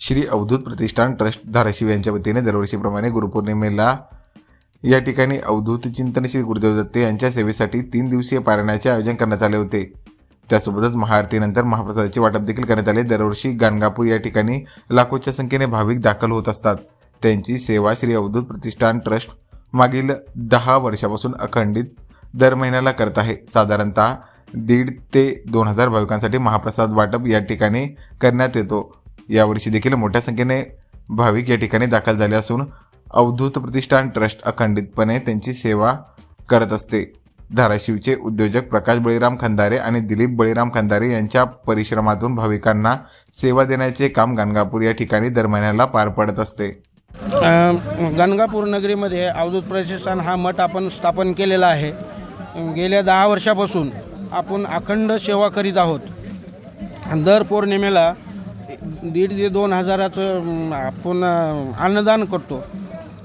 श्री अवधूत प्रतिष्ठान trust Dharashiv यांच्या वतीने दरवर्षीप्रमाणे गुरुपौर्णिमेला या ठिकाणी अवधूत चिंतन श्री गुरुदेव दत्त यांच्या सेवेसाठी 3 दिवसीय पारायणाचे आयोजन करण्यात आले होते। त्यासोबतच महाआरतीनंतर महाप्रसादाचे वाटप देखील करण्यात आले। दरवर्षी गाणगापूर या ठिकाणी लाखोच्या संख्येने भाविक दाखल होत असतात। त्यांची सेवा श्री अवधूत प्रतिष्ठान ट्रस्ट मागील 10 वर्षापासून अखंडित दर महिन्याला करत आहे। साधारणतः 1,500 ते 2,000 भाविकांसाठी महाप्रसाद वाटप या ठिकाणी करण्यात येतो। यावर्षी देखील मोठ्या संख्येने भाविक या ठिकाणी दाखल झाले असून अवधूत प्रतिष्ठान ट्रस्ट अखंडितपणे त्यांची सेवा करत असते। धाराशिवचे उद्योजक प्रकाश बळीराम खंदारे आणि दिलीप बळीराम खंदारे यांच्या परिश्रमातून भाविकांना सेवा देण्याचे काम गाणगापूर या ठिकाणी दर महिन्याला पार पडत असते। गाणगापूर नगरीमध्ये अवधूत प्रतिष्ठान हा मठ आपण स्थापन केलेला आहे। गेल्या 10 वर्षापासून आपण अखंड सेवा करीत आहोत। दर पौर्णिमेला 1,500 ते 2,000चं आपण अन्नदान करतो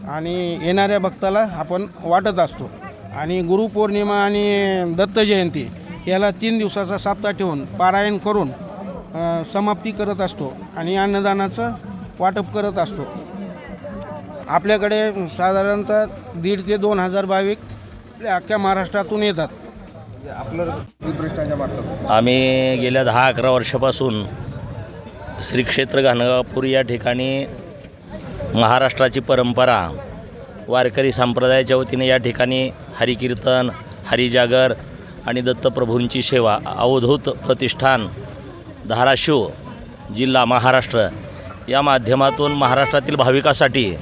आणि येणाऱ्या भक्ताला आपण वाटत असतो। आणि गुरुपौर्णिमा आणि दत्त जयंती याला 3 दिवसाचा सप्ताह ठेवून पारायण करून समाप्ती करत असतो आणि अन्नदानाचं वाटप करत असतो। आपल्याकडे साधारणतः 1,500 ते 2,000 भाविक अख्ख्या महाराष्ट्रातून येतात। आम्ही गेल्या 10-11 वर्षापासून श्री क्षेत्र गाणगापूर या ठिकाणी महाराष्ट्राची परंपरा वारकरी संप्रदायाच्या वतीने या ठिकाणी हरिकीर्तन, हरिजागर आणि दत्तप्रभूंची सेवा अवधूत प्रतिष्ठान धाराशिव जिल्हा महाराष्ट्र या माध्यमातून महाराष्ट्रातील भाविकासाठी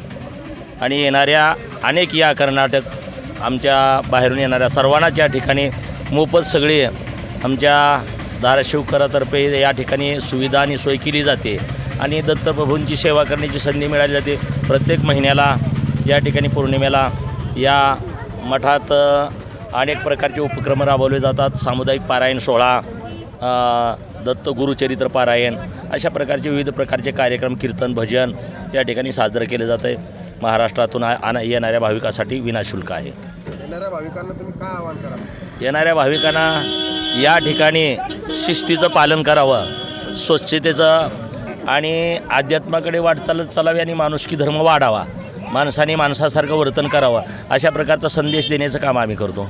आणि येणाऱ्या अनेक या कर्नाटक आमच्या बाहेरून येणाऱ्या सर्वांनाच या ठिकाणी मोफत सगळे आमच्या धाराशिवकरातर्फे या ठिकाणी सुविधा आणि सोय केली जाते आणि दत्तप्रभूंची सेवा करण्याची संधी मिळाली जाते। प्रत्येक महिन्याला या ठिकाणी पौर्णिमेला या मठात अनेक प्रकारचे उपक्रम राबवले जातात। सामुदायिक पारायण सोहळा, दत्त गुरुचरित्र पारायण अशा प्रकारचे विविध प्रकारचे कार्यक्रम, कीर्तन, भजन या ठिकाणी साजरं केले जातं आहे। महाराष्ट्रातून येणाऱ्या भाविकासाठी विनाशुल्क आहे। येणाऱ्या भाविकांना तुम्ही काय आवाहन कराल? येणाऱ्या भाविकांना या ठिकाणी शिस्तीचं पालन करावं, स्वच्छतेचं आणि अध्यात्माकडे वाटचाल चालावी आणि माणुसकी धर्म वाढावा, माणसाने माणसासारखं वर्तन करावं अशा प्रकारचा संदेश देण्याचं काम आम्ही करतो।